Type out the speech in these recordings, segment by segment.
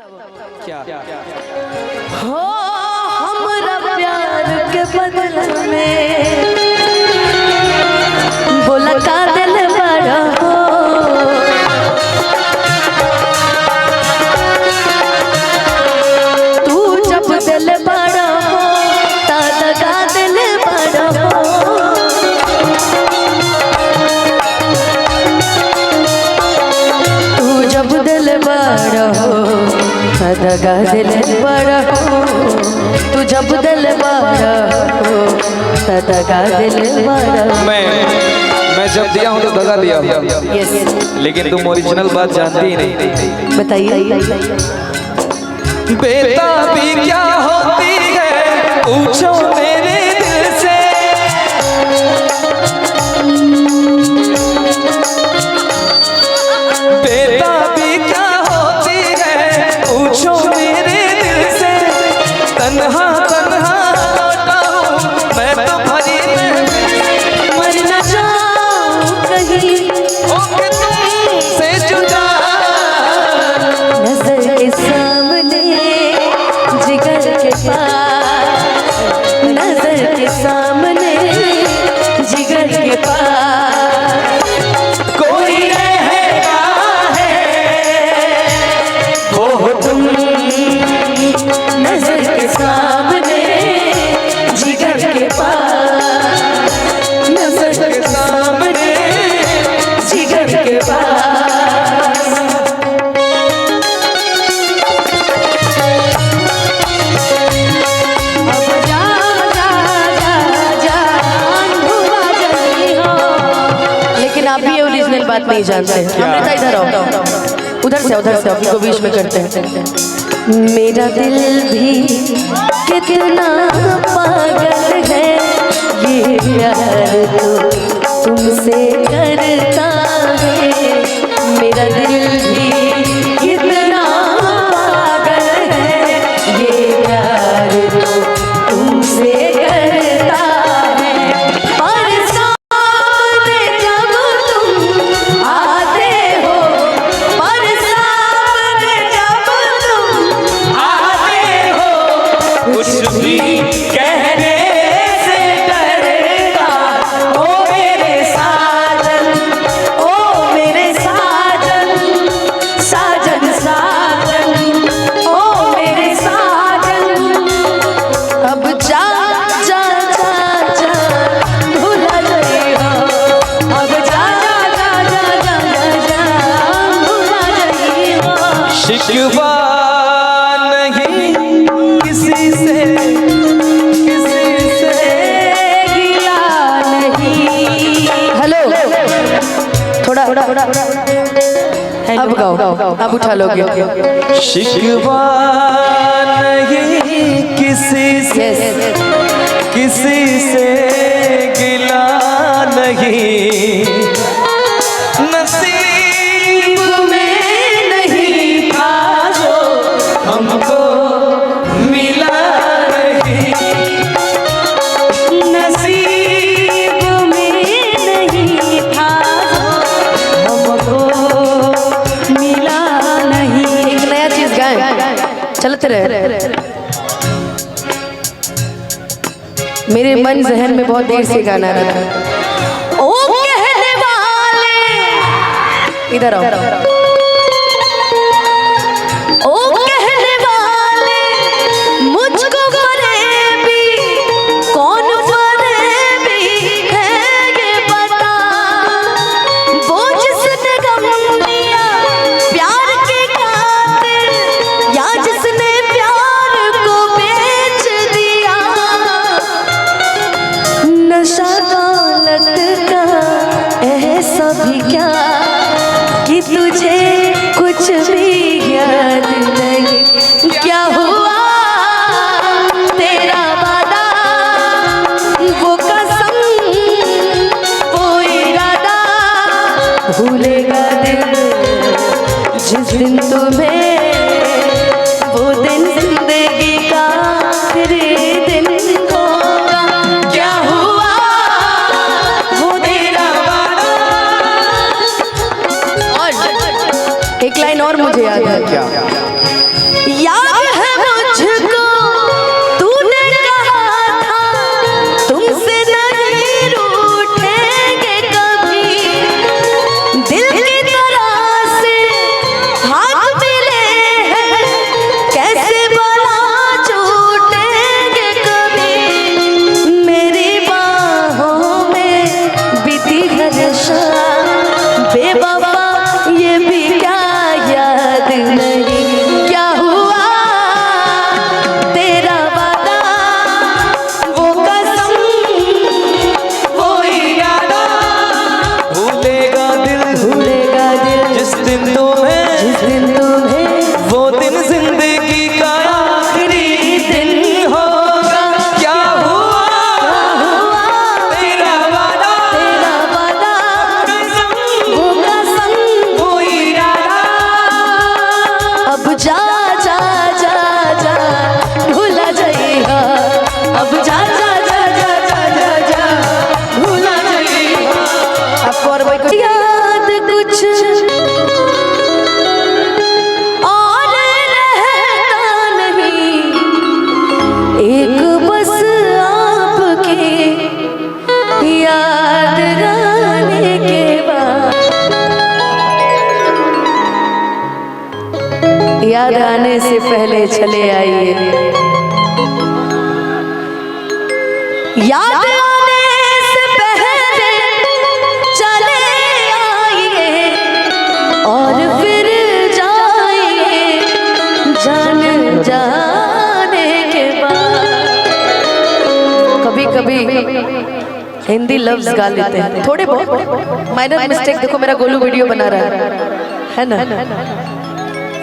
क्या हो हमरा प्यार के बदले में बोला का दिल बड़ा हो तू जब दिल बड़ा हो का दिल बड़ा हो तू जब दिल बड़ा हो दगा दिल बड़ा हो तू जब दिल बड़ा हो दगा दिल बड़ा। मैं जब दिया हूँ तो दगा दिया हूँ। यस लेकिन तुम ओरिजिनल बात जानती ही नहीं। बताइए। बेताबी क्या होती है पूछो मेरे दिल से। बेताबी क्या होती है पूछो मेरे दिल से। तन्हा तन्हा लौटा हूँ मैं तो भरी मर न जाऊं कहीं होके तुमसे जुदा। नजर के सामने जिगर के पास नजर के सामने जिगर के पास कोई रहता है वो हो तुम। नजर के सामने जिगर के पास नजर के सामने जिगर के पास। अब जा जा जा जान भुला जाती हो। लेकिन आप भी ये ओरिजिनल बात नहीं जानते। अमृता इधर आओ, उधर से आपको बीच में करते हैं। मेरा दिल भी कितना पागल है ये प्यार तो तुमसे करता है। मेरा दिल भी कितना पागल है ये प्यार तो तुमसे करता है। और सामने जब तुम आते हो और सामने जब तुम आते हो कुछ भी कहने से डरता। ओ मेरे साजन साजन साजन ओ मेरे साजन। अब जा जा जा जा भुला जाइयो। अब जा जा जा जा जा भुला जाइयो। शिकवा नहीं किसी से गिला नहीं। हेलो थोड़ा अब गाओ, अब उठा लोगे। शिकवा नहीं किसी से गिला नहीं। नसीब में नहीं था जो हमको मिला नहीं। नसीब में नहीं था हमको मिला नहीं। एक नया चीज गाएं, चलते रहे। मेरे मन जहन में बहुत देर से गाना रहा। ओ कहने वाले इधर आओ। ओ कहने वाले मुझको फरेबी कौन फरेबी है ये बता। वो जिसने गम लिया प्यार के खातिर या जिसने प्यार को बेच दिया। नशा दौलत का ऐसा भी क्या कि तुझे कुछ भी याद नहीं। क्या हुआ तेरा वादा वो कसम वो इरादा भूलेगा दिल जिस दिन तुम्हें वो दिन जिंदगी का आखिरी दिन होगा। क्या हुआ वो तेरा वादा। और एक लाइन और मुझे याद है। क्या याद है मुझको तूने कहा था तुमसे नहीं रूठेंगे कभी, दिल की तरह से हाथ मिले हैं कैसे भला छूटेंगे कभी, मेरी बाहों में बीती हर शाम बेवफा ये भी क्या याद नहीं, क्या हुआ तेरा वादा वो कसम वो इरादा भूलेगा दिल जिस दिन तुम्हें वो दिन जिंदगी का आखिरी दिन होगा। क्या हुआ तेरा वादा कसम वो कसम वो इरादा अब जा जा जा जा भूला जाइएगा, अब जा जा जा जा जा जा जा भूला जाइएगा। आपको और भाई कुछ याद कुछ और रहता नहीं, एक बस आपकी याद आने के बाद, याद आने से पहले चले आइए, याद आने से पहले चले आइए और फिर जाइए जान जाने के बाद। कभी कभी हिंदी लफ्ज गा लेते हैं थोड़े बहुत, माइनर मिस्टेक। देखो मेरा गोलू वीडियो बना रहा है ना,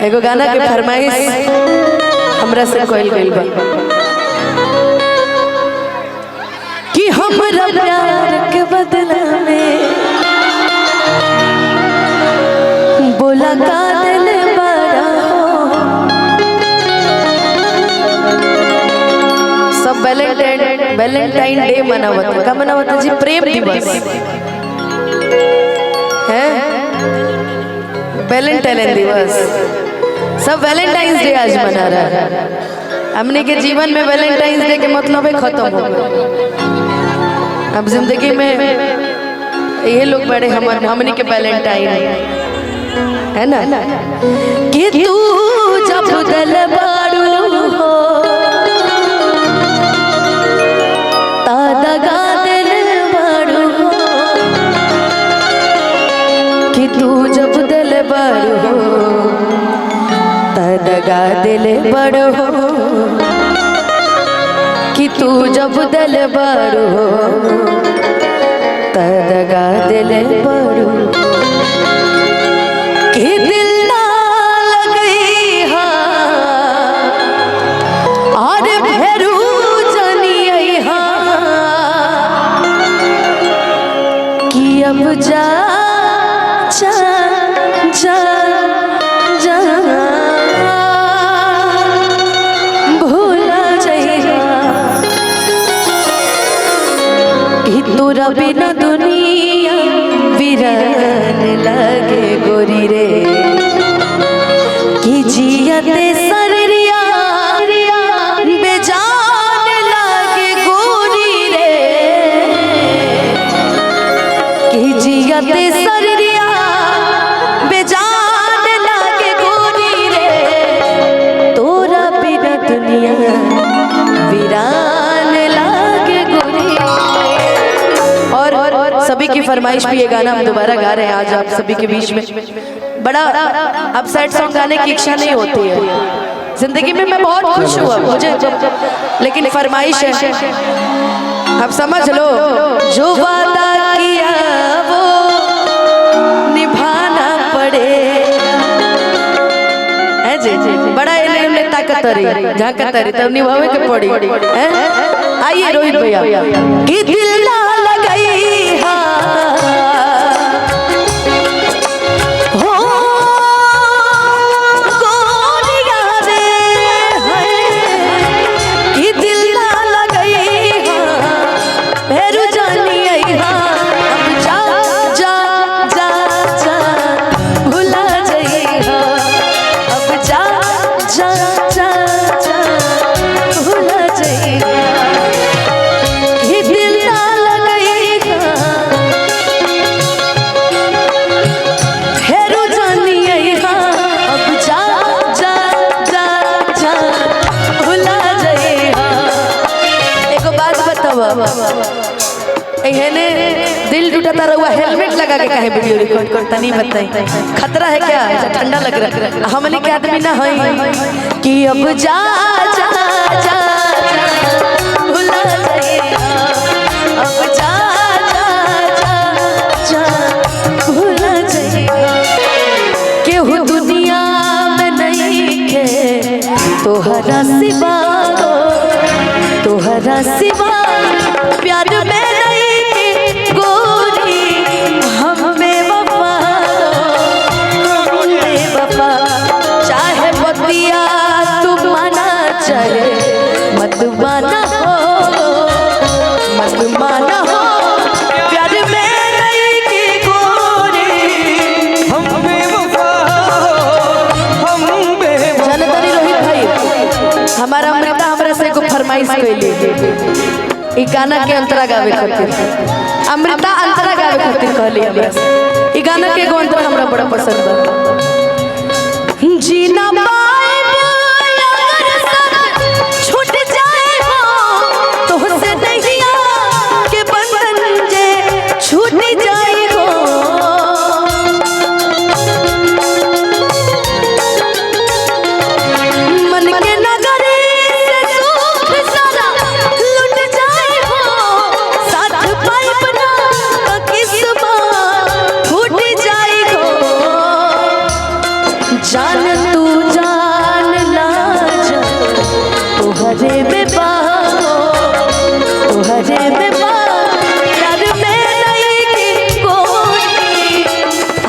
एगो गाना के फरमाइश हमरा से कोयल गइल बा कि हमरा प्यार के बदला में बोला का दिल बड़ा हो। सब वैलेंटाइन डे मनावत है, का मनावत है जी? प्रेम दिवस है, वैलेंटाइन दिवस, सब वैलेंटाइंस डे आज मना रहा है। हमने के जीवन में वैलेंटाइंस डे के मतलब है खत्म हो गया। अब जिंदगी में ये लोग बड़े हमने के वैलेंटाइन है ना, कि तू जब दिल बारू हो तादगा दिल बारू हो, कि तू जब दिल बारू हो तदगा दिल बड़ो हो, कि तू जब दिल बड़ो हो तदगा दिल बड़ो, कि दिल ना लगई हा और फेरू जनी हा, कि अब जा जा जा जा भूला जाइएगा, कि तोरा बिना दुनिया वीरान लगे गोरी रे, कि जियते सररिया बेजान लगे गोरी रे, कि जियते सररिया बेजान लगे गोरी रे, तोरा बिना दुनिया वीरान लागे गोरी। और सभी की फरमाइश भी ये गाना हम दोबारा गा रहे हैं आज आप सभी के बीच में। बड़ा अब सैड सॉन्ग गाने की इच्छा नहीं होती है जिंदगी में, मैं बहुत खुश हुआ मुझे लेकिन फरमाइश है, अब समझ लो जो वादा किया वो निभाना पड़ेगा, है जी बड़ा इन्हें ताकत रही झाकत रही तब निभावे के पड़ी है। आइए रोहित भैया, कि दिल ना लगाई हा हो गोरिया रे, कि दिल ना लगाई हा फेरू जानी आई हा, अब जा जा जा जा भुला जाई हा, अब जा एहने दिल टूटा रहुआ हेलमेट लगा के काहे वीडियो रिकॉर्ड करता नहीं बताई खतरा है क्या ठंडा लग रहा हमने के आदमी ना है कि अब जा जा जा भुला जाइएगा अब जा जा जा जा भुला जाइएगा केहू दुनिया में नहीं के तोहरा सिवा प्यार में नहीं गोरी हम बेवफा चाहे बतिया तू माना चाहे मत माना हो प्यार में नहीं गोरी हम बेवफा जानतानी रोहित भाई हमारा अमृता हमरा से को फरमाइश कैली ई गाना के अंतरा गावे खातिर अमृता अंतरा गावे खातिर कहली हमरा से ई गाना के एगो अंतरा हमरा बड़ा पसंद बा जीना पाए अगर साथ छूट जाए हो तो से नैया के बंधन जे छूट जाए हो मन के नगरी से सुख सारा लुट जाए हो साथ पाई बना किस्मा फूट जाए हो जान तू जान ला जा तोहरे में प्यार में नहीं कोई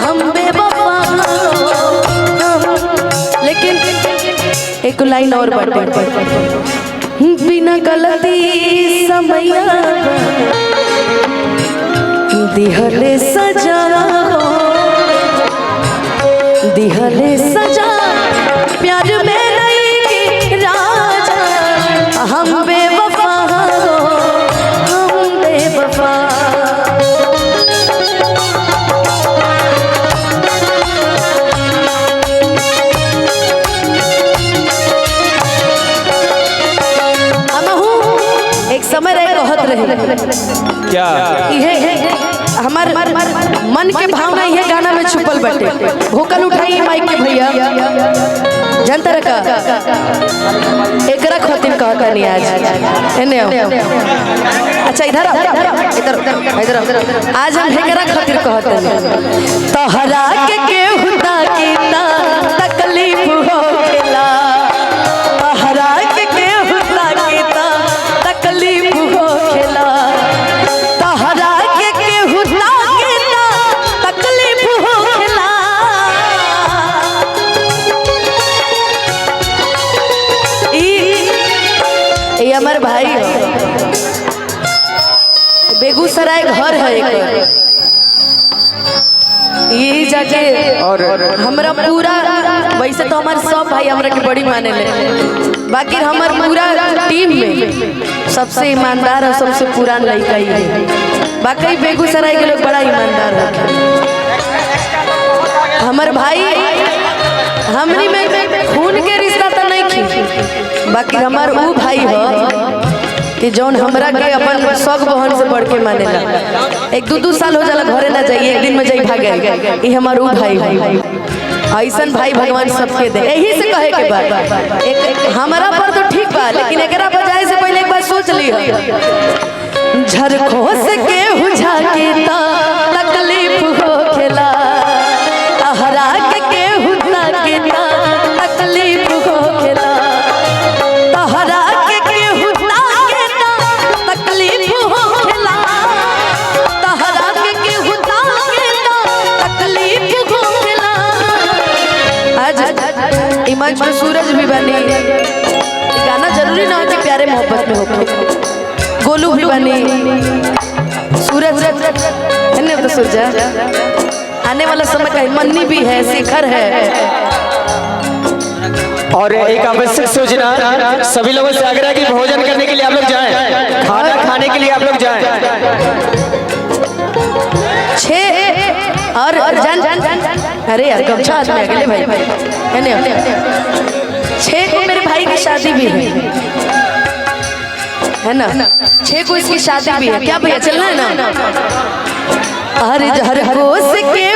हम बेवफा लेकिन एक लाइन और बाटे बिना गलती समैया दिहले सजा प्यार में नहीं राजा हम बेवफा एक समय रहे कहत रहे क्या इहे हमार मन के भावना इहे गाना में छुपल बाटे भोकल उठाई माइक के भैया जनता का एकरा खातिर कहता नहीं आज एने अच्छा इधर आज हम एकरा खातिर कहता नहीं तोहरा के केहू ताकीता तकलीफ होखेला तोहरा के केहू ताकीता तकलीफ होखेला तोहरा के केहू ताकीता तकलीफ होखेला ये हमार भाई है बेगूसराय घर है एक यही जाके और हमरा पूरा वैसे तो हमारे सब भाई हमरा के बड़ी माने ले बाकी हमार पूरा टीम में सबसे ईमानदार और सबसे पुरान लड़का ही है बाकी बेगूसराय के लोग बड़ा ईमानदार है हमार भाई हमनी में खून के रिश्ता तो नहीं खी बाकी हमार वो भाई है कि जौन हमरा के अपन सग बहन से बढ़ के मानेला एक दो साल हो जाला घरे ना जाइए एक दिन में जाई भागे ये हमार वो भाई ऐसन भाई भगवान सबके दे यही से कहे के बात एक हमारा पर तो ठीक बा लेकिन एकरा बजाय से पहले एक बार सोच ली झरखोस के हुझा के तकलीफ होखेला तहरा के हुझा के तकलीफ होखेला तहरा के हुझा के तकलीफ होखेला तहरा के हुझा के तकलीफ होखेला आज इमाज में सूरज भी बनी गाना जरूरी ना हो कि प्यारे मोहब्बत में हो गोलू भी बनी सूरज है तो सूरजा आने वाला समय का मन्नी भी है शिखर है और एक आवश्यक सूचना सभी लोगों से आग्रह की भोजन करने के लिए आप लोग जाएं खाना खाने के लिए आप लोग जाएं 6 और जान अरे यार गमछा हाथ में अगले भाई है ना 6 को मेरे भाई की शादी भी है है ना 6 को इसकी शादी भी है क्या भैया चलना है ना। हर कोस के